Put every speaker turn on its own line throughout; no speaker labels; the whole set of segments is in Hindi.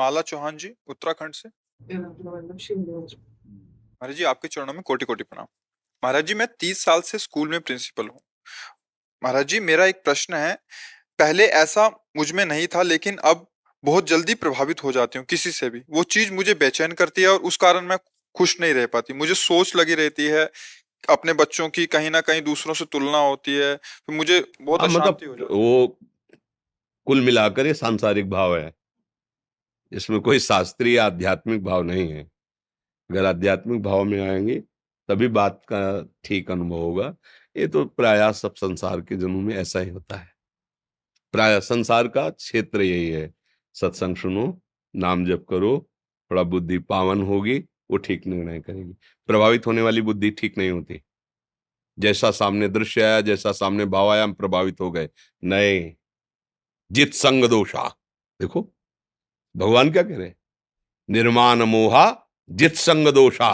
माला चौहान जी, उत्तराखंड से। महाराज जी, आपके चरणों में कोटि कोटि प्रणाम। महाराज जी, मैं 30 साल से स्कूल में प्रिंसिपल हूँ। महाराज जी, मेरा एक प्रश्न है। पहले ऐसा मुझ में नहीं था, लेकिन अब बहुत जल्दी प्रभावित हो जाती हूँ किसी से भी। वो चीज मुझे बेचैन करती है और उस कारण मैं खुश नहीं रह पाती। मुझे सोच लगी रहती है अपने बच्चों की, कहीं ना कहीं दूसरों से तुलना होती है, तो मुझे बहुत
हाँ, मतलब
अशांति हो जाती
वो कुल मिलाकर ये सांसारिक भाव है, इसमें कोई शास्त्रीय आध्यात्मिक भाव नहीं है। अगर आध्यात्मिक भाव में आएंगे तभी बात का ठीक अनुभव होगा। ये तो प्रायः सब संसार के जन्मों में ऐसा ही होता है। प्रायः संसार का क्षेत्र यही है। सत्संग सुनो, नाम जप करो, थोड़ा बुद्धि पावन होगी, वो ठीक निर्णय करेगी। प्रभावित होने वाली बुद्धि ठीक नहीं होती। जैसा सामने दृश्य आया, जैसा सामने भाव आया, हम प्रभावित हो गए। नहीं, जित संग दोषा। देखो भगवान क्या कह रहे हैं, निर्माण मोहा जित संग दोषा,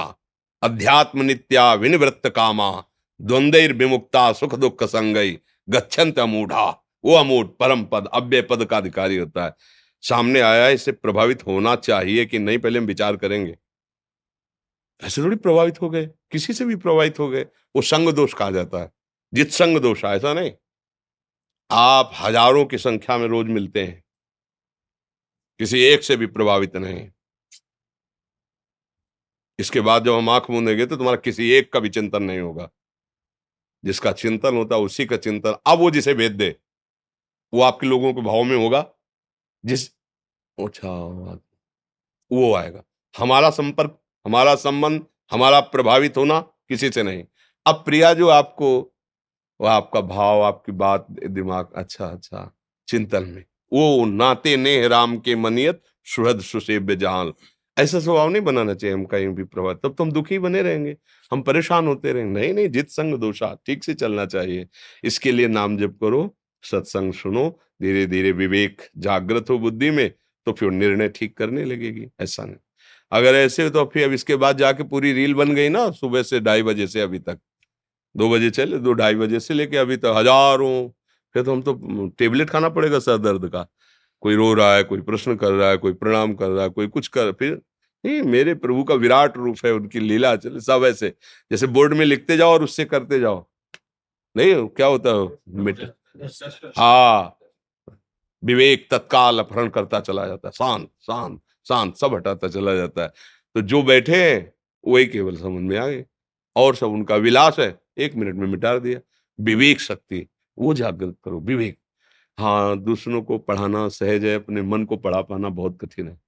अध्यात्म नित्या विनिवृत्त कामा, द्वंद्वैर विमुक्ता सुख दुख संगई, गच्छन्त अमूढ़ा। वो अमूढ़ परम पद अव्यय पद का अधिकारी होता है। सामने आया, इससे प्रभावित होना चाहिए कि नहीं, पहले हम विचार करेंगे। ऐसे थोड़ी प्रभावित हो गए, किसी से भी प्रभावित हो गए, वो संग दोष कहा जाता है। जित संग दोष, ऐसा नहीं। आप हजारों की संख्या में रोज मिलते हैं, किसी एक से भी प्रभावित नहीं। इसके बाद जब हम आंख मूंदेंगे तो तुम्हारा किसी एक का भी चिंतन नहीं होगा। जिसका चिंतन होता है उसी का चिंतन, अब वो जिसे भेद दे वो आपके लोगों के भाव में होगा। जिस अच्छा, वो आएगा। हमारा संपर्क, हमारा संबंध, हमारा प्रभावित होना किसी से नहीं। अब प्रिया जो आपको, वो आपका भाव, आपकी बात, दिमाग, अच्छा अच्छा चिंतन में, वो नाते नेह राम के मनियत सुहृद सुसेव्य जान। ऐसा स्वभाव नहीं बनाना चाहिए हम कहीं भी प्रभावित, तब तो हम दुखी बने रहेंगे, हम परेशान होते रहेंगे। नहीं नहीं, जित संग दोषा, ठीक से चलना चाहिए। इसके लिए नाम जप करो, सत्संग सुनो, धीरे धीरे विवेक जागृत हो बुद्धि में, तो फिर निर्णय ठीक करने लगेगी। ऐसा नहीं, अगर ऐसे तो फिर अब इसके बाद जाके पूरी रील बन गई ना, सुबह से 2:30 से अभी तक, 2 बजे चले, 2-2:30 से लेके अभी तक हजारों। फिर तो हम तो टेबलेट खाना पड़ेगा सर दर्द का। कोई रो रहा है, कोई प्रश्न कर रहा है, कोई प्रणाम कर रहा है, कोई कुछ कर, फिर नहीं, मेरे प्रभु का विराट रूप है, उनकी लीला चले सब ऐसे, जैसे बोर्ड में लिखते जाओ और उससे करते जाओ। नहीं क्या होता है मिट, हाँ, विवेक तत्काल अपहरण करता चला जाता है, शांत शांत शांत, सब हटाता चला जाता है। तो जो बैठे हैं वही केवल समझ में आ गए, और सब उनका विलास है, 1 मिनट में मिटा दिया। विवेक शक्ति वो जागृत करो, विवेक। हाँ, दूसरों को पढ़ाना सहज है, अपने मन को पढ़ा पाना बहुत कठिन है।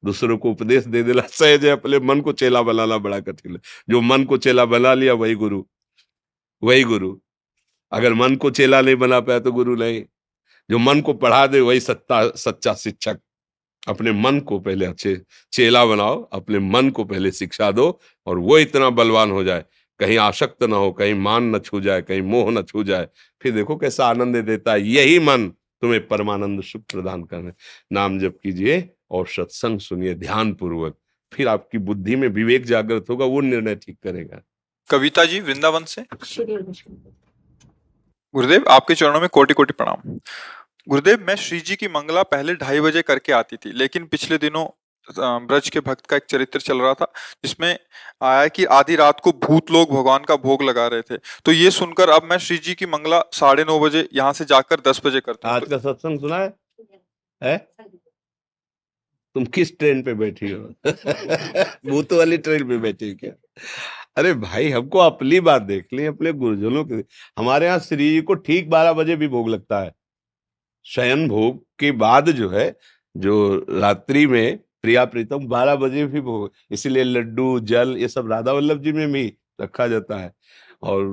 दूसरों को उपदेश दे देना सहज है, अपने मन को चेला बनाना बड़ा कठिन है। जो मन को चेला बना लिया वही गुरु, वही गुरु। अगर मन को चेला नहीं बना पाया तो गुरु नहीं। जो मन को पढ़ा दे वही सच्चा शिक्षक। अपने मन को पहले अच्छे चेला बनाओ, अपने मन को पहले शिक्षा दो, और वो इतना बलवान हो जाए, कहीं आसक्त ना हो, कहीं मान न छू जाए, कहीं मोह न छू जाए, फिर देखो कैसा आनंद देता है। यही मन तुम्हें परमानंद सुख प्रदान करने। नाम जप कीजिए और सत्संग सुनिए ध्यान पूर्वक, फिर आपकी बुद्धि में विवेक जागृत होगा, वो निर्णय ठीक करेगा।
कविता जी, वृंदावन से। गुरुदेव, आपके चरणों में कोटि कोटि प्रणाम। गुरुदेव, मैं श्री जी की मंगला पहले 2:30 बजे करके आती थी, लेकिन पिछले दिनों ब्रज के भक्त का एक चरित्र चल रहा था, जिसमें आया कि आधी रात को भूत लोग भगवान का भोग लगा रहे थे। तो ये सुनकर अब मैं श्री जी की मंगला 9:30 बजे यहाँ से जाकर 10 बजे करता हूँ।
आज का सत्संग सुना है? तुम किस ट्रेन पे बैठी हो? भूत वाली ट्रेन पे बैठी हो क्या? अरे भाई, हमको अपनी बात देख ली, अपने गुरुजनों की। हमारे यहाँ श्री जी को ठीक 12 बजे भी भोग लगता है। शयन भोग के बाद जो है, जो रात्रि में प्रिया प्रीतम 12 बजे भी भोग, इसीलिए लड्डू जल ये सब राधा वल्लभ जी में भी रखा जाता है। और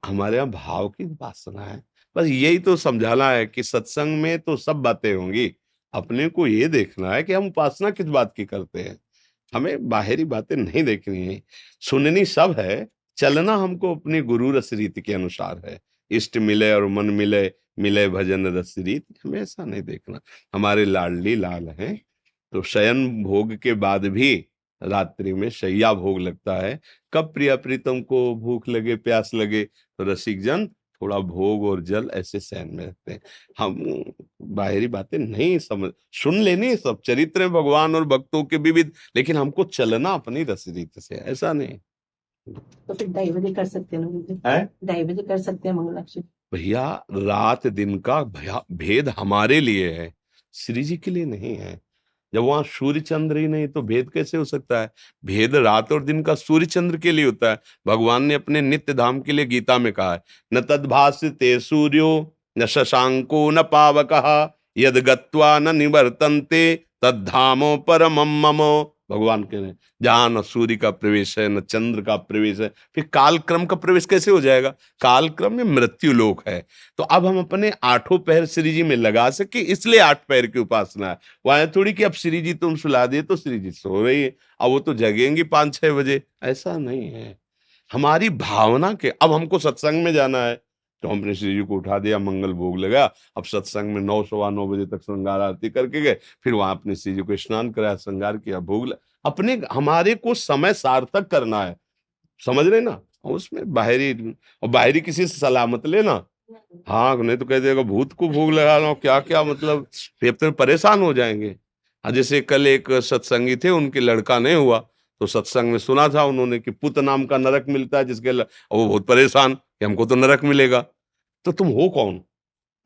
हमारे यहाँ भाव की उपासना है। बस यही तो समझाना है कि सत्संग में तो सब बातें होंगी, अपने को ये देखना है कि हम उपासना किस बात की करते हैं। हमें बाहरी बातें नहीं देखनी है, सुननी सब है, चलना हमको अपनी गुरु रस रीति के अनुसार है। इष्ट मिले और मन मिले, मिले भजन रस रीत, हमें ऐसा नहीं देखना। हमारे लाडली लाल हैं, तो शयन भोग के बाद भी रात्रि में शैया भोग लगता है। कब प्रिया प्रीतम को भूख लगे, प्यास लगे, तो रसिक जन थोड़ा भोग और जल ऐसे सहन में रखते हैं। हम बाहरी बातें नहीं समझ, सुन लेनी सब चरित्र हैं भगवान और भक्तों के विविध, लेकिन हमको चलना अपनी रस रीत से, ऐसा नहीं
तो फिर 2:30 कर सकते हैं लोग,
है।
2:30 कर सकते हैं मंगलाक्षरी।
भैया रात दिन का भेद हमारे लिए है, श्री जी के लिए नहीं है। जब वहां सूर्य चंद्र ही नहीं तो भेद कैसे हो सकता है? भेद रात और दिन का सूर्य चंद्र के लिए होता है। भगवान ने अपने नित्य धाम के लिए गीता में कहा है, न तद्भासते सूर्यो न शशांको न पावकः यद गत्वा न निवर्तन्ते तद्धामो परमम मम। भगवान कह रहे हैं जहां न सूर्य का प्रवेश है न चंद्र का प्रवेश है, फिर काल क्रम का प्रवेश कैसे हो जाएगा? काल क्रम में मृत्यु लोक है। तो अब हम अपने आठों पैर श्री जी में लगा सके, इसलिए 8 पैर की उपासना है। वहां थोड़ी कि अब श्री जी तुम सुला दिए तो श्री जी सो रही है, अब वो तो जगेंगी 5-6 बजे, ऐसा नहीं है। हमारी भावना के, अब हमको सत्संग में जाना है तो हमने श्री जी को उठा दिया, मंगल भोग लगा, अब सत्संग में 9 सवा 9 बजे तक श्रृंगार आरती करके गए, फिर वहां अपने श्री जी को स्नान कराया, श्रृंगार किया, भोग लगा। अपने हमारे को समय सार्थक करना है, समझ रहे ना? और उसमें बाहरी, और बाहरी किसी से सलाह मत लेना। हाँ, नहीं तो कह देगा भूत को भोग लगा लो, क्या क्या मतलब, फिर तो परेशान हो जाएंगे। जैसे कल एक सत्संगी थे, उनके लड़का नहीं हुआ, तो सत्संग में सुना था उन्होंने कि पुत नाम का नरक मिलता है जिसके और वो बहुत परेशान कि हमको तो नरक मिलेगा। तो तुम हो कौन?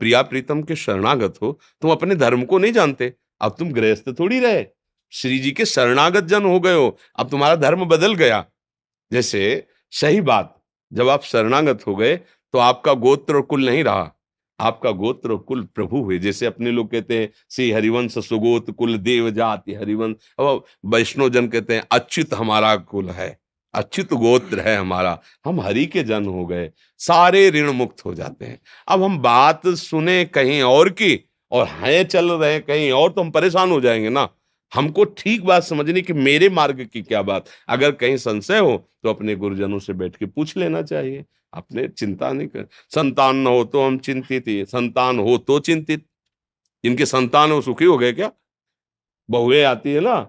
प्रिया प्रीतम के शरणागत हो, तुम अपने धर्म को नहीं जानते। अब तुम गृहस्थ थोड़ी रहे, श्री जी के शरणागत जन हो गए हो, अब तुम्हारा धर्म बदल गया। जैसे सही बात, जब आप शरणागत हो गए तो आपका गोत्र और कुल नहीं रहा, आपका गोत्र और कुल प्रभु हुए। जैसे अपने लोग कहते हैं श्री हरिवंश सुगोत कुल देव जाति हरिवंश, और वैष्णव जन कहते हैं अच्युत हमारा कुल है, अच्युत गोत्र है हमारा, हम हरि के जन हो गए, सारे ऋण मुक्त हो जाते हैं। अब हम बात सुने कहीं और की और हैं चल रहे हैं कहीं और, तो हम परेशान हो जाएंगे ना। हमको ठीक बात समझनी कि मेरे मार्ग की क्या बात। अगर कहीं संशय हो तो अपने गुरुजनों से बैठ के पूछ लेना चाहिए, अपने चिंता नहीं कर। संतान न हो तो हम चिंतित ही, संतान हो तो चिंतित। जिनके संतान हो सुखी हो गए क्या? बहुएं आती है ना,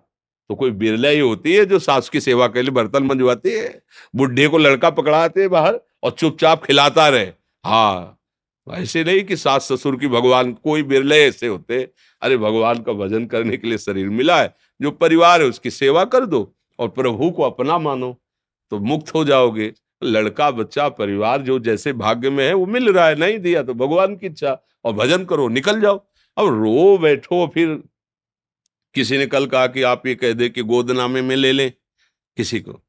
तो कोई बिरला ही होती है जो सास की सेवा के लिए बर्तन मंजवाती है। बुढ़े को लड़का पकड़ाते हैं बाहर और चुपचाप खिलाता रहे। हाँ, ऐसे नहीं कि सास ससुर की भगवान, कोई बिरले ऐसे होते। अरे भगवान का भजन करने के लिए शरीर मिला है, जो परिवार है उसकी सेवा कर दो और प्रभु को अपना मानो, तो मुक्त हो जाओगे। लड़का बच्चा परिवार जो जैसे भाग्य में है वो मिल रहा है, नहीं दिया तो भगवान की इच्छा, और भजन करो निकल जाओ। अब रो बैठो, फिर किसी ने कल कहा कि आप ये कह दे कि गोदनामे में ले लें किसी को।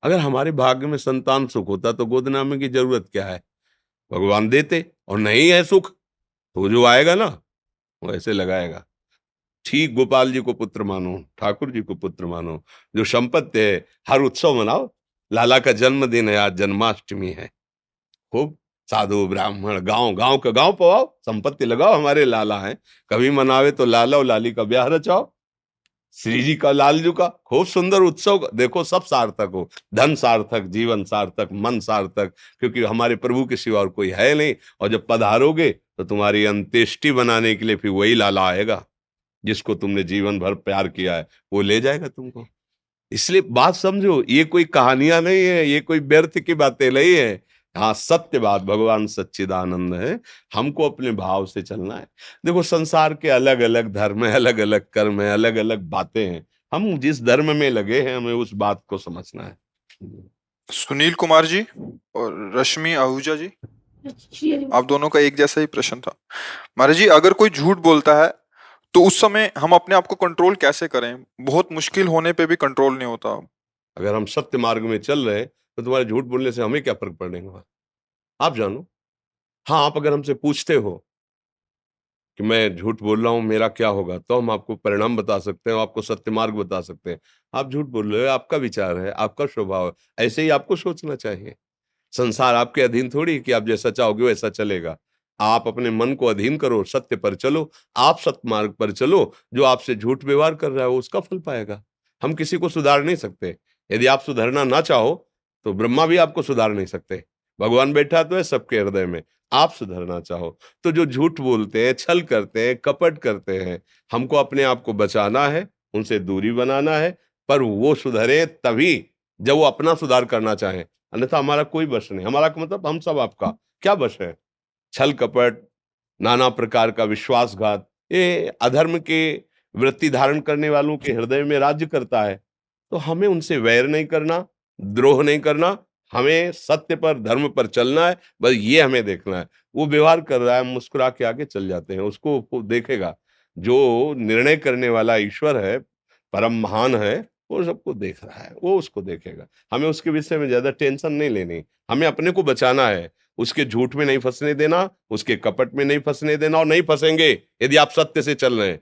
अगर हमारे भाग्य में संतान सुख होता तो गोदनामे की जरूरत क्या है? भगवान देते, और नहीं है सुख तो जो आएगा ना वो ऐसे लगाएगा। ठीक गोपाल जी को पुत्र मानो, ठाकुर जी को पुत्र मानो, जो संपत्ति है हर उत्सव मनाओ। लाला का जन्मदिन है आज, जन्माष्टमी है, खूब साधु ब्राह्मण गांव गांव का गांव पवाओ, संपत्ति लगाओ, हमारे लाला हैं। कभी मनावे तो लाला और लाली का ब्याह रचाओ, श्री जी का लालजू का खूब सुंदर उत्सव देखो, सब सार्थक हो। धन सार्थक, जीवन सार्थक, मन सार्थक, क्योंकि हमारे प्रभु के सिवा और कोई है नहीं। और जब पधारोगे तो तुम्हारी अंत्येष्टि बनाने के लिए फिर वही लाला आएगा जिसको तुमने जीवन भर प्यार किया है, वो ले जाएगा तुमको। इसलिए बात समझो, ये कोई कहानियां नहीं है, ये कोई व्यर्थ की बातें नहीं है। हाँ, सत्य बात, भगवान सच्चिदानंद है, हमको अपने भाव से चलना है। देखो संसार के अलग अलग धर्म है, अलग अलग कर्म है, अलग अलग बातें हैं। हम जिस धर्म में लगे हैं हमें उस बात को समझना है।
सुनील कुमार जी और रश्मि आहूजा जी, आप दोनों का एक जैसा ही प्रश्न था। महाराज जी, अगर कोई झूठ बोलता है तो उस समय हम अपने आप को कंट्रोल कैसे करें? बहुत मुश्किल होने पे भी कंट्रोल नहीं होता।
अगर हम सत्य मार्ग में चल रहे हैं तो तुम्हारे झूठ बोलने से हमें क्या फर्क पड़ेगा, आप जानो। हाँ, आप अगर हमसे पूछते हो कि मैं झूठ बोल रहा हूं मेरा क्या होगा, तो हम आपको परिणाम बता सकते हैं, आपको सत्य मार्ग बता सकते हैं। आप झूठ बोल रहे हो, आपका विचार है, आपका स्वभाव है, ऐसे ही आपको सोचना चाहिए। संसार आपके अधीन थोड़ी कि आप जैसा चाहोगे वैसा चलेगा। आप अपने मन को अधीन करो, सत्य पर चलो, आप सत्य मार्ग पर चलो। जो आपसे झूठ व्यवहार कर रहा है वो उसका फल पाएगा। हम किसी को सुधार नहीं सकते। यदि आप सुधरना ना चाहो तो ब्रह्मा भी आपको सुधार नहीं सकते। भगवान बैठा तो है सबके हृदय में। आप सुधरना चाहो तो जो झूठ बोलते हैं, छल करते हैं, कपट करते हैं, हमको अपने आप को बचाना है, उनसे दूरी बनाना है। पर वो सुधरे तभी जब वो अपना सुधार करना चाहें, अन्यथा हमारा कोई वश नहीं। हमारा मतलब हम सब आपका क्या वश है? छल कपट, नाना प्रकार का विश्वासघात, ये अधर्म के वृत्ति धारण करने वालों के हृदय में राज्य करता है। तो हमें उनसे वैर नहीं करना, द्रोह नहीं करना, हमें सत्य पर, धर्म पर चलना है, बस ये हमें देखना है। वो व्यवहार कर रहा है, हम मुस्कुरा के आगे चल जाते हैं, उसको वो देखेगा। जो निर्णय करने वाला ईश्वर है, परम महान है, वो सबको देख रहा है, वो उसको देखेगा। हमें उसके विषय में ज्यादा टेंशन नहीं लेनी, हमें अपने को बचाना है। उसके झूठ में नहीं फंसने देना, उसके कपट में नहीं फंसने देना, और नहीं फंसेंगे यदि आप सत्य से चल रहे हैं।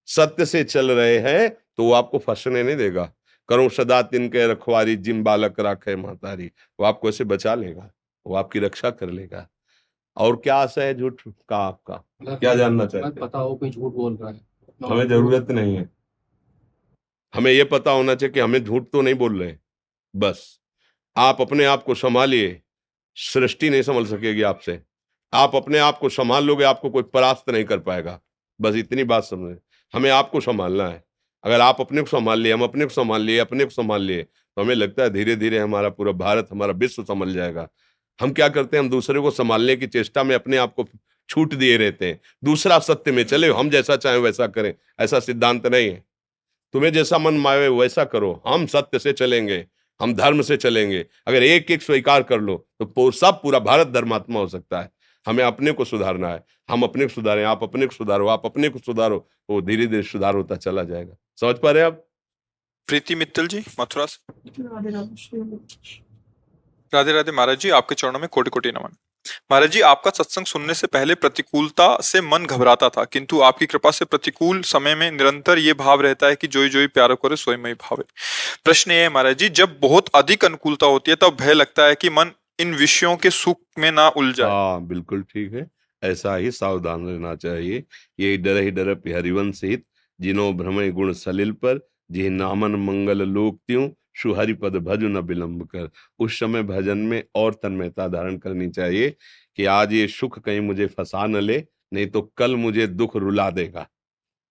सत्य से चल रहे हैं तो वो आपको फंसने नहीं देगा। करो सदा तिनके रखवारी, जिम बालक राखे महतारी, वो आपको ऐसे बचा लेगा, वो आपकी रक्षा कर लेगा। और क्या आशा है झूठ का आपका? क्या जानना चाहते हैं?
पता हो कोई झूठ बोल रहा है,
हमें जरूरत नहीं है। हमें ये पता होना चाहिए कि हमें झूठ तो नहीं बोल रहे। बस आप अपने आप को संभालिए, सृष्टि नहीं संभल सकेगी आपसे। आप अपने आप को संभाल लोगे, आपको कोई परास्त नहीं कर पाएगा। बस इतनी बात समझे, हमें आपको संभालना है। अगर आप अपने को संभाल लिए, हम अपने को संभाल लिए, अपने को संभाल लिए, तो हमें लगता है धीरे धीरे हमारा पूरा भारत, हमारा विश्व संभल जाएगा। हम क्या करते हैं, हम दूसरे को संभालने की चेष्टा में अपने आप को छूट दिए रहते हैं। दूसरा सत्य में चले, हम जैसा चाहें वैसा करें, ऐसा सिद्धांत नहीं है। तुम्हें जैसा मन मावे वैसा करो, हम सत्य से चलेंगे, हम धर्म से चलेंगे। अगर एक एक स्वीकार कर लो तो सब पूरा भारत धर्मात्मा हो सकता है। हमें अपने को सुधारना है, हम अपने को सुधारें, आप अपने को सुधारो, आप अपने को सुधारो, वो धीरे धीरे सुधार होता चला जाएगा। समझ पा रहे हैं आप?
प्रीति मित्तल जी, मथुरा से।
राधे राधे।
राधे राधे महाराज जी, आपके चरणों में कोटि कोटि नमन। महाराज जी, आपका सत्संग सुनने से पहले प्रतिकूलता से मन घबराता था, किंतु आपकी कृपा से प्रतिकूल समय में निरंतर ये भाव रहता है कि जोई जोई प्यारो करे सोई मई भावे। प्रश्न ये है महाराज जी, जब बहुत अधिक अनुकूलता होती है तब भय लगता है कि मन इन विषयों के सुख में ना उलझाए।
हाँ, बिल्कुल ठीक है, ऐसा ही सावधान रहना चाहिए। ये डर ही डर हरिवंश हित, जिनो भ्रमय गुण सलिल पर, जिह नामन मंगल लोक त्यों, सुहरि पद भजु न विलंब कर। उस समय भजन में और तन्मयता धारण करनी चाहिए कि आज ये सुख कहीं मुझे फंसा न ले, नहीं तो कल मुझे दुख रुला देगा।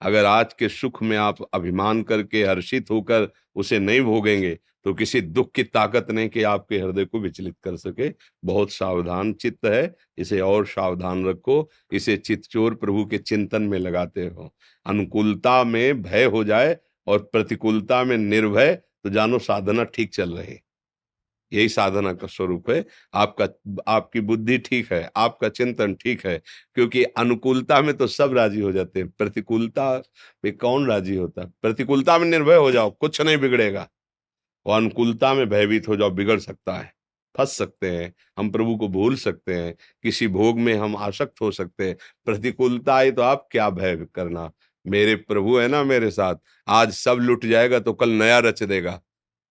अगर आज के सुख में आप अभिमान करके हर्षित होकर उसे नहीं भोगेंगे तो किसी दुख की ताकत नहीं कि आपके हृदय को विचलित कर सके। बहुत सावधान चित्त है, इसे और सावधान रखो, इसे चित्तचोर प्रभु के चिंतन में लगाते हो। अनुकूलता में भय हो जाए और प्रतिकूलता में निर्भय, तो जानो साधना ठीक चल रही है। यही साधना का स्वरूप है। आपका आपकी बुद्धि ठीक है, आपका चिंतन ठीक है, क्योंकि अनुकूलता में तो सब राजी हो जाते हैं, प्रतिकूलता पे कौन राजी होता है? प्रतिकूलता में निर्भय हो जाओ, कुछ नहीं बिगड़ेगा, और अनुकूलता में भयभीत हो जाओ, बिगड़ सकता है, फंस सकते हैं, हम प्रभु को भूल सकते हैं, किसी भोग में हम आसक्त हो सकते हैं। प्रतिकूलता आई तो आप क्या भय करना, मेरे प्रभु है ना मेरे साथ। आज सब लुट जाएगा तो कल नया रच देगा।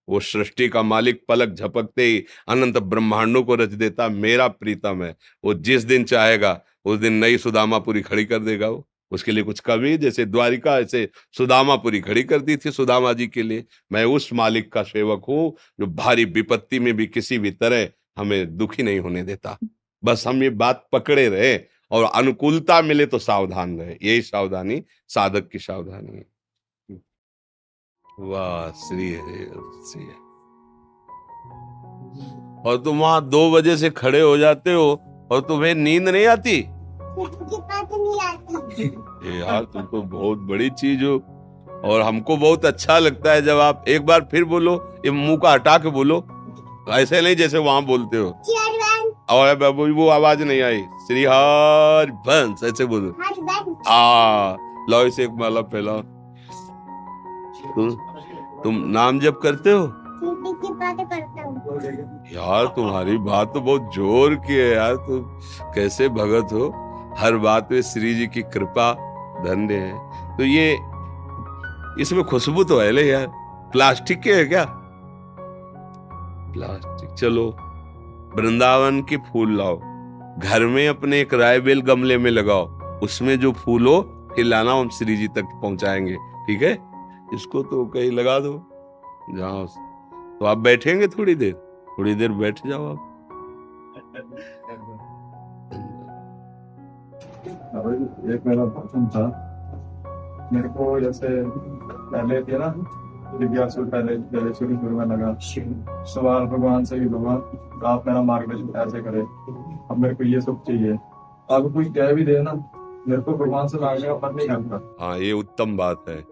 वो सृष्टि का मालिक पलक झपकते ही अनंत ब्रह्मांडों को रच देता, मेरा प्रीतम है। वो जिस दिन चाहेगा उस दिन नई सुदामापुरी खड़ी कर देगा। वो उसके लिए कुछ कवि जैसे द्वारिका ऐसे सुदामापुरी खड़ी कर दी थी सुदामा जी के लिए। मैं उस मालिक का सेवक हूँ जो भारी विपत्ति में भी किसी भी तरह हमें दुखी नहीं होने देता। बस हम ये बात पकड़े रहे और अनुकूलता मिले तो सावधान रहे, यही सावधानी साधक की सावधानी है। वाह श्री हरि श्री। और तुम वहां 2 बजे से खड़े हो जाते हो और तुम्हें नींद नहीं आती? यार तुम तो बहुत बड़ी चीज हो, और हमको बहुत अच्छा लगता है जब आप एक बार फिर बोलो, ये मुंह का हटा के बोलो, ऐसे नहीं जैसे वहां बोलते हो। और बाबू वो आवाज नहीं आई, श्री हरि वंश ऐसे बोलो। लो इसे एक माला फैलाओ। तुम नाम जप करते हो? यार तुम्हारी बात तो बहुत जोर की है यार, तुम कैसे भगत हो, हर बात में श्री जी की कृपा धन्य है। तो ये इसमें खुशबू तो है ले यार, प्लास्टिक के है क्या? प्लास्टिक, चलो वृंदावन के फूल लाओ, घर में अपने एक रायबेल गमले में लगाओ, उसमें जो फूल हो फिर लाना, हम श्री जी तक पहुंचाएंगे, ठीक है? इसको तो कहीं लगा दो जहाँ, तो आप बैठेंगे थोड़ी देर बैठ जाओ आप।
एक मेरा प्रश्न था, मेरे को जैसे पहले थे ना
जिज्ञासु पहले पहले शुरू शुरू में लगा सवाल भगवान से ही, भगवान आप मेरा मार्गदर्शन ऐसे करें, अब मेरे को ये सब चाहिए। अब कोई कह भी दे ना, मेरे को भगवान से मांगने का मन नहीं करता।
हाँ, ये उत्तम बात है।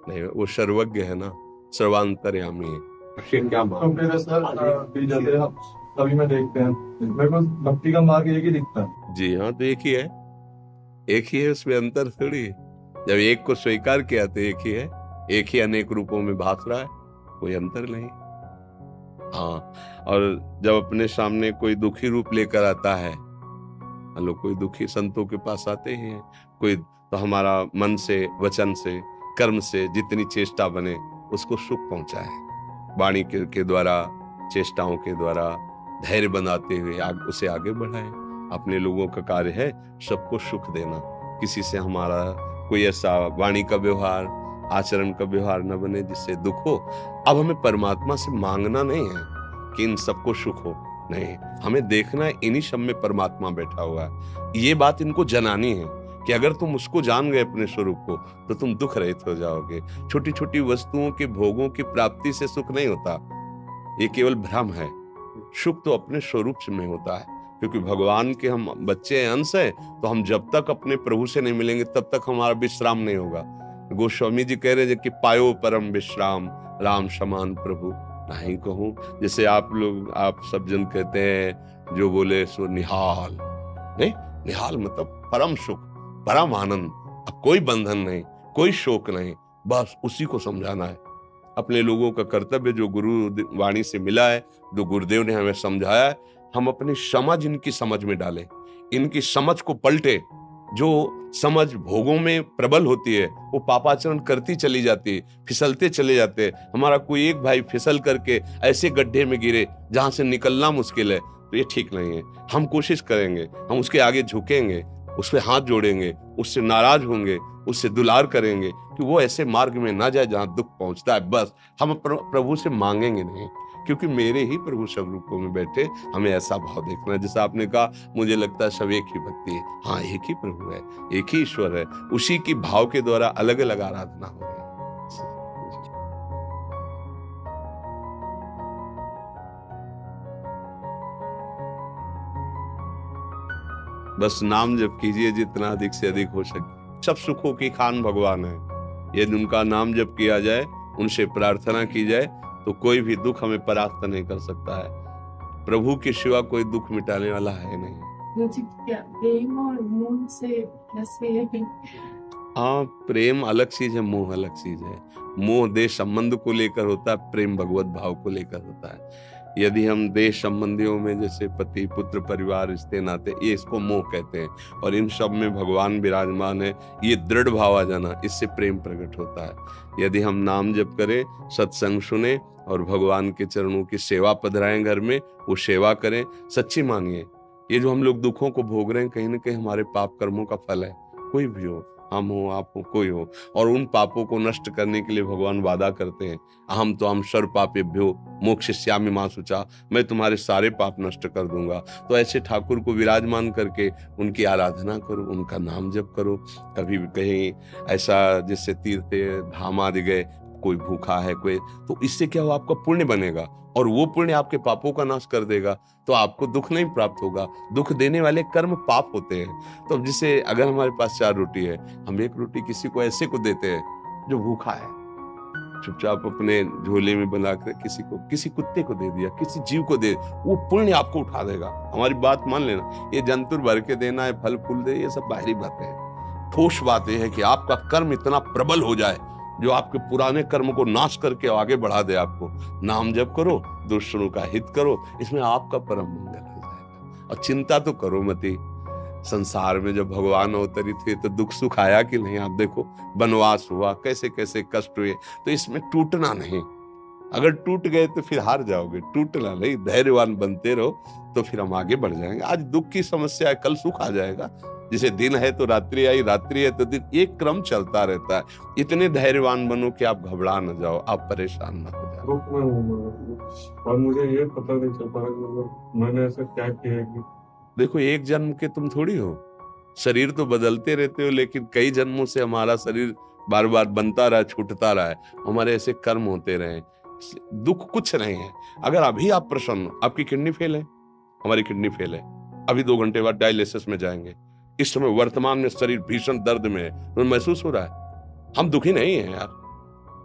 नहीं, वो सर्वज्ञ है ना, सर्वांतर्यामी है।
तो मेरे सर भी जाते हैं तभी मैं देखते हैं, मेरे को भक्ति का मार्ग एक ही दिखता है।
जी हाँ, तो एक ही है, एक ही है, उसमें अंतर थोड़ी है। जब एक को स्वीकार किया तो एक ही है, एक ही अनेक रूपों में भास रहा है, कोई अंतर नहीं। हाँ, और जब अपने सामने कोई दुखी रूप लेकर आता है, हम लोग कोई दुखी संतों के पास आते ही हैं, कोई तो हमारा मन से, वचन से, कर्म से जितनी चेष्टा बने उसको सुख पहुंचाए, वाणी के द्वारा, चेष्टाओं के द्वारा धैर्य बनाते हुए उसे आगे बढ़ाए। अपने लोगों का कार्य है सबको सुख देना। किसी से हमारा कोई ऐसा वाणी का व्यवहार, आचरण का व्यवहार न बने जिससे दुख हो। अब हमें परमात्मा से मांगना नहीं है कि इन सबको सुख हो, नहीं, हमें देखना है इन्हीं सब में परमात्मा बैठा हुआ है। ये बात इनको जनानी है कि अगर तुम उसको जान गए अपने स्वरूप को तो तुम दुख रहित हो जाओगे। छोटी छोटी वस्तुओं के भोगों की प्राप्ति से सुख नहीं होता, ये केवल भ्रम है। सुख तो अपने स्वरूप में होता है, क्योंकि भगवान के हम बच्चे हैं, अंश है, तो हम जब तक अपने प्रभु से नहीं मिलेंगे तब तक हमारा विश्राम नहीं होगा। गोस्वामी जी कह रहे हैं कि पायो परम विश्राम राम समान प्रभु नहीं कहूं। जैसे आप सब जन कहते हैं जो बोले सो निहाल, नहीं, निहाल मतलब परम सुख, परम आनंद। अब कोई बंधन नहीं, कोई शोक नहीं, बस उसी को समझाना है। अपने लोगों का कर्तव्य जो गुरु वाणी से मिला है, जो गुरुदेव ने हमें समझाया है, हम अपनी समझ इनकी समझ में डालें, इनकी समझ को पलटे। जो समझ भोगों में प्रबल होती है वो पापाचरण करती चली जाती है, फिसलते चले जाते हैं। हमारा कोई एक भाई फिसल करके ऐसे गड्ढे में गिरे जहां से निकलना मुश्किल है, तो ये ठीक नहीं है। हम कोशिश करेंगे, हम उसके आगे झुकेंगे, उस पर हाथ जोड़ेंगे, उससे नाराज होंगे, उससे दुलार करेंगे कि वो ऐसे मार्ग में ना जाए जहां दुख पहुंचता है। बस हम प्रभु से मांगेंगे नहीं, क्योंकि मेरे ही प्रभु सब रूपों में बैठे। हमें ऐसा भाव देखना है। जैसा आपने कहा, मुझे लगता है सब एक ही भक्ति है। हाँ, एक ही प्रभु है, एक ही ईश्वर है, उसी की भाव के द्वारा अलग अलग आराधना हो रही है। बस नाम जप कीजिए जितना अधिक से अधिक हो सके। सब सुखों की खान भगवान है। यदि उनका नाम जप किया जाए, उनसे प्रार्थना की जाए, तो कोई भी दुख हमें परास्त नहीं कर सकता है। प्रभु के सिवा कोई दुख मिटाने वाला है नहीं।
प्रेम और मोह से कैसे है?
हाँ, प्रेम अलग चीज है, मोह अलग चीज है। मोह देह संबंध को लेकर होता है, प्रेम भगवत भाव को लेकर होता है। यदि हम देह संबंधियों में जैसे पति पुत्र परिवार रिश्ते नाते, ये इसको मोह कहते हैं, और इन सब में भगवान विराजमान है, ये दृढ़ भाव आ जाना, इससे प्रेम प्रकट होता है। यदि हम नाम जप करें, सत्संग सुने और भगवान के चरणों की सेवा पधराएं, घर में वो सेवा करें, सच्ची मानिए ये जो हम लोग दुखों को भोग रहे हैं कहीं ना कहीं हमारे पाप कर्मों का फल है। कोई भी हो, हम हो, आप हो, कोई हो, और उन पापों को नष्ट करने के लिए भगवान वादा करते हैं, अहम तो हम सर्व पापेभ्यो मोक्षयिष्यामि मा शुचा, मैं तुम्हारे सारे पाप नष्ट कर दूंगा। तो ऐसे ठाकुर को विराजमान करके उनकी आराधना करो, उनका नाम जप करो। कभी भी कहीं ऐसा जिससे तीर्थ धाम आदि गए, कोई भूखा है कोई, तो इससे क्या हो, आपका पुण्य बनेगा और वो पुण्य आपके पापों का नाश कर देगा, तो आपको दुख नहीं प्राप्त होगा। दुख देने वाले कर्म पाप होते हैं। तो जिसे अगर हमारे पास 4 रोटी है, हम 1 रोटी किसी को ऐसे को देते हैं जो भूखा है, चुपचाप अपने झोले में बनाकर किसी कुत्ते को दे दिया, किसी जीव को दे, वो पुण्य आपको उठा देगा। हमारी बात मान लेना, ये जंतुर भर के देना है, फल फूल दे, ये सब बाहरी बातें हैं। ठोस बात यह है कि आपका कर्म इतना प्रबल हो जाए जो आपके पुराने कर्म को नाश करके आगे बढ़ा दे। आपको नाम जप करो, दूसरों का हित करो, इसमें आपका परम मंगल हो जाएगा। और चिंता तो करो मती, संसार में जब भगवान अवतरित हुए तो दुख सुख आया कि नहीं? आप देखो, वनवास हुआ, कैसे कैसे कष्ट हुए, तो इसमें टूटना नहीं। अगर टूट गए तो फिर हार जाओगे, टूटना नहीं, धैर्यवान बनते रहो, तो फिर हम आगे बढ़ जाएंगे। आज दुख की समस्या है, कल सुख आ जाएगा। जैसे दिन है तो रात्रि आई, रात्रि है तो दिन, एक क्रम चलता रहता है। इतने धैर्यवान बनो कि आप घबरा न जाओ, आप परेशान न हो जाओ।
दुख में हूँ और मुझे ये पता नहीं चल पा रहा मतलब मैंने ऐसा क्या किया है कि
देखो, एक जन्म के तुम थोड़ी हो, शरीर तो बदलते रहते हो, लेकिन कई जन्मों से हमारा शरीर बार बार बनता रहा, छूटता रहा है, हमारे ऐसे कर्म होते रहे, दुख कुछ नहीं है। अगर अभी आप प्रसन्न हो, आपकी किडनी फेल है, हमारी किडनी फेल है, अभी 2 घंटे बाद डायलिसिस में जाएंगे, इस समय वर्तमान में शरीर भीषण दर्द में है, तो महसूस हो रहा है, हम दुखी नहीं है यार,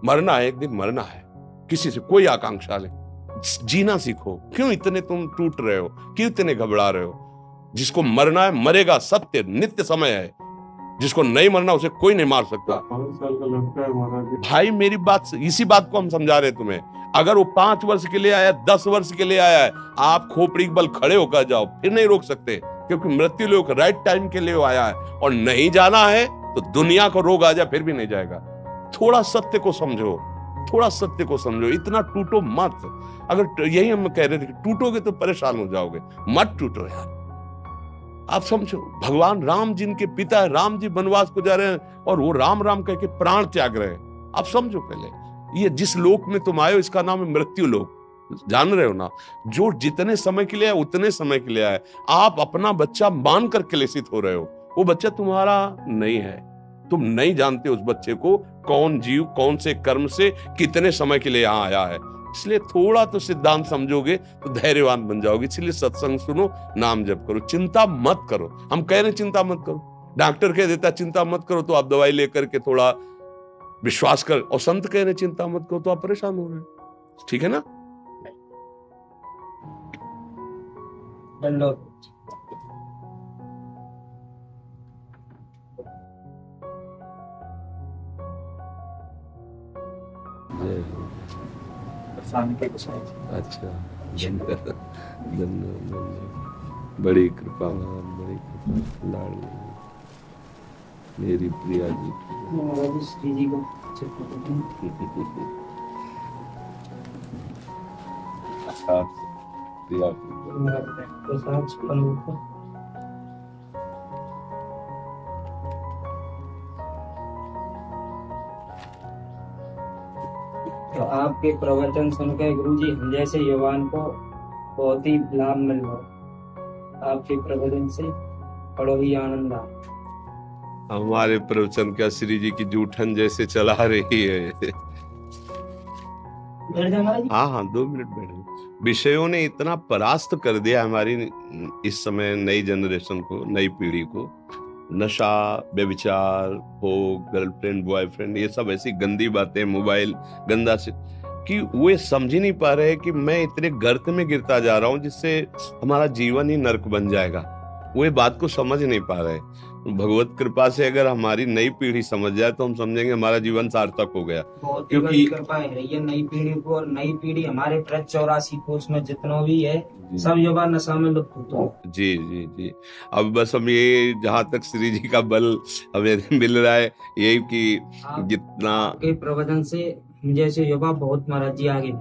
मरना है, एक दिन मरना है, किसी से कोई आकांक्षा नहीं, जीना सीखो। क्यों इतने तुम टूट रहे हो, क्यों इतने घबरा रहे हो? जिसको मरना है मरेगा, सत्य नित्य समय है, जिसको नहीं मरना उसे कोई नहीं मार सकता।
5 साल का लड़का है महाराज।
भाई मेरी बात, इसी बात को हम समझा रहे तुम्हें। अगर वो 5 वर्ष के लिए आया, 10 वर्ष के लिए आया है, आप खोपड़ी के बल खड़े होकर जाओ, फिर नहीं रोक सकते, क्योंकि मृत्यु लोग राइट टाइम के लिए आया है, और नहीं जाना है तो दुनिया को रोग आ जाए फिर भी नहीं जाएगा। थोड़ा सत्य को समझो, थोड़ा सत्य को समझो, इतना टूटो मत। अगर यही हम कह रहे थे कि टूटोगे तो परेशान हो जाओगे, मत टूटो यार। आप समझो, भगवान राम जिनके पिता है, राम जी वनवास को जा रहे हैं और वो राम राम कह के प्राण त्याग रहे हैं। आप समझो, पहले ये जिस लोक में तुम आए हो इसका नाम है मृत्यु लोक, जान रहे हो ना? जो जितने समय के लिए आए उतने समय के लिए आए। आप अपना बच्चा मानकर क्लेशित हो रहे हो, वो बच्चा तुम्हारा नहीं है, तुम नहीं जानते उस बच्चे को कौन जीव कौन से कर्म से कितने समय के लिए यहाँ आया है। इसलिए थोड़ा तो सिद्धांत समझोगे तो धैर्यवान बन जाओगे। इसलिए सत्संग सुनो, नाम जप करो, चिंता मत करो। हम कह रहे हैं चिंता मत करो, डॉक्टर कह देता चिंता मत करो तो आप दवाई लेकर के थोड़ा विश्वास कर, और संत कह रहे चिंता मत करो तो आप परेशान हो रहे हैं। ठीक है ना? अच्छा, धन्यवाद, बड़ी कृपा, बड़ी कृपा, लाडली मेरी प्रिया जी। प्रिया
तो आपके प्रवचन सुनकर गुरुजी हम जैसे युवान को बहुत ही लाभ मिल रहा। आपके प्रवचन से बड़ो ही आनंद आ।
हमारे प्रवचन क्या श्री जी की जूठन जैसे चला रही है। हाँ हाँ, 2 मिनट बैठो। विषयों ने इतना परास्त कर दिया हमारी इस समय नई जनरेशन को, नई पीढ़ी को। नशा, व्यभिचार, भोग, गर्लफ्रेंड, बॉयफ्रेंड, ये सब ऐसी गंदी बातें, मोबाइल गंदा से, कि वे समझ ही नहीं पा रहे कि मैं इतने गर्त में गिरता जा रहा हूं जिससे हमारा जीवन ही नर्क बन जाएगा। वे बात को समझ नहीं पा रहे। भगवत कृपा से अगर हमारी नई पीढ़ी समझ जाए तो हम समझेंगे हमारा जीवन सार्थक हो गया।
बहुत ही बड़ी कृपा है ये नई पीढ़ी को, और नई पीढ़ी हमारे 84 कोष में जितना भी है सब युवा नशा में लुप्त होता।
जी जी जी। अब बस हम ये, जहाँ तक श्री जी का बल हमें मिल रहा है, यही कि जितना
के प्रवचन से हम जैसे युवा बहुत महाराज जी आगे।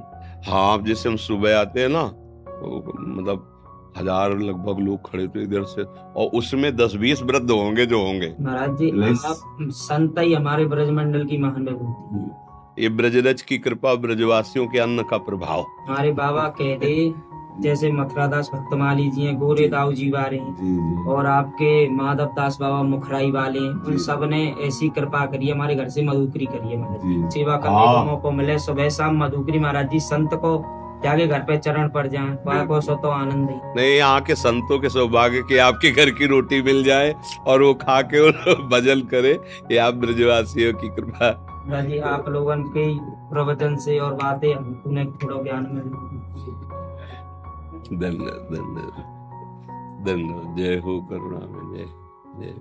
हाँ, अब जैसे हम सुबह आते हैं ना, मतलब 1000 लगभग लोग खड़े थे इधर से, और उसमें 10-20 वृद्ध होंगे जो होंगे।
महाराज जी आप संत ही हमारे ब्रजमंडल की महान विभूति।
ये ब्रजरज की कृपा, ब्रजवासियों के अन्न का प्रभाव।
हमारे बाबा कहते जैसे मथुरादास भक्तमाली जी हैं, गोरे दाऊ जी वाले हैं, और आपके माधव दास बाबा मुखराई वाले हैं, उन सब ने ऐसी कृपा करी, हमारे घर से मधुकरी करी है। महाराज सेवा करने का मौका मिले, सुबह शाम मधुकरी। महाराज जी संत को जाके घर पे चरण पड़ जाए, वह को सो तो आनंद है।
नहीं, यहाँ के संतों के सौभाग्य कि आपके घर की रोटी मिल जाए और वो खा के भजन करे, ये आप ब्रजवासियों की कृपा।
महाराज जी आप लोगों के प्रवचन से और बातें हमने थोड़ा ज्ञान में।
धन्यवाद, धन्यवाद, धन्यवाद। जय हो करुणा में, जय जय।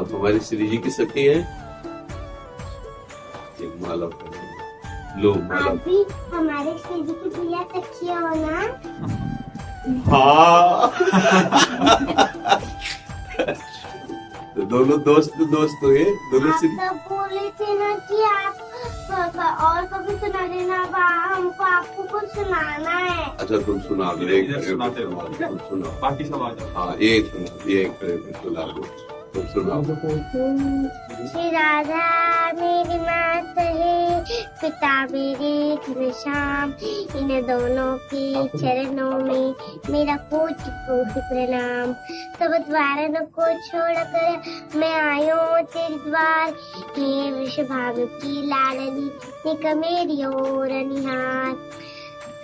आप हमारी श्री जी की सखी है। एक माला पहनाओ। लो माला।
आप भी हमारे श्री जी की प्रिय सखी हो ना।
हाँ। तो दोनों दोस्त हुए दोनों
आप
श्री।
तो बोले थे ना कि आप और कभी सुना देना, हमको आपको कुछ सुनाना है।
अच्छा तुम सुना दो। एक तुम सुनाओ।
बाकी सब आ जाओ।
हाँ ये सुना, ये एक सुना दो, तुम सुनाओ।
श्री राधा मेरी मात है, पिता मेरे घनश्याम, इन दोनों के चरणों में मेरा कोटि कोटि प्रणाम। सब द्वारन को छोड़कर मैं आयो तेरे द्वार, हे वृषभानु की लाडली निक मेरी ओर निहार।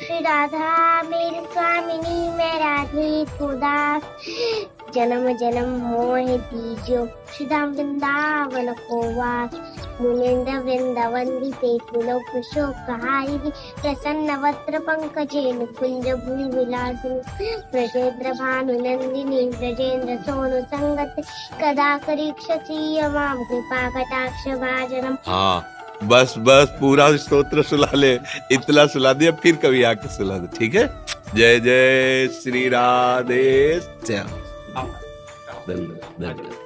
श्री राधा मेरी स्वामिनी, मैं राधे को दास, जन्म जन्म मोह दीजो श्रीधाम वृंदावन को वास। मुनिंद्र वृंदावंदिते कुलो कुशोकहारिणि, प्रसन्न वक्त्र पंकजेन कुंज भूमि विलासिनी, ब्रजेंद्र भानुनंदिनी ब्रजेंद्र सोनु संगत, कदा करीक्षसी मां कृपा कटाक्ष भाजनम।
हाँ बस बस पूरा स्तोत्र सुला ले, इतना सुला दिया, फिर कभी आके सुला दे, ठीक है। जय जय श्री राधे श्याम। धन्यवाद धन्यवाद।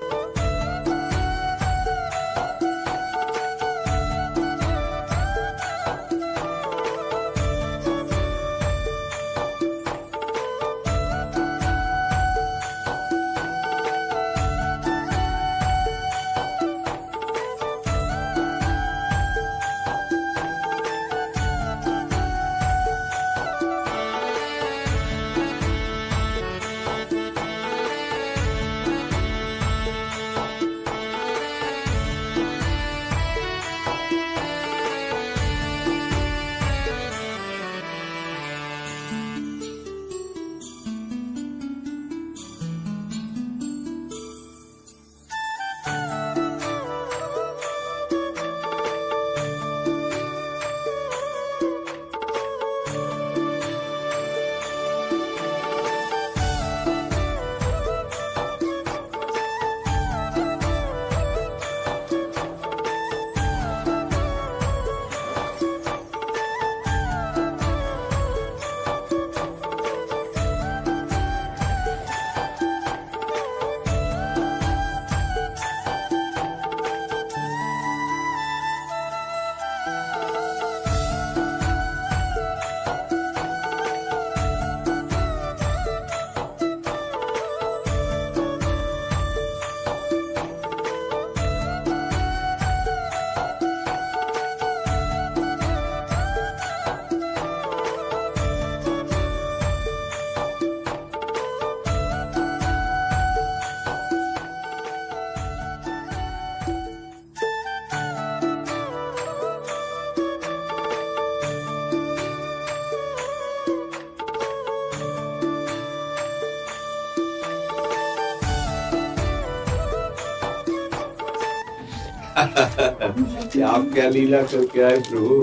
आप क्या लीला करके आए प्रभु?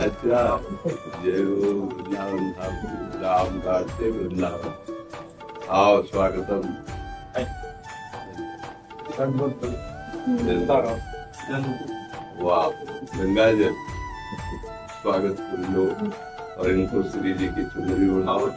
अच्छा जय हो वृंदावन धाम, राम घाट से वृंदावन। आओ स्वागतम। वाह गंगा जल, स्वागत कर लो और इनको श्री जी की चुनरी उड़ाओ।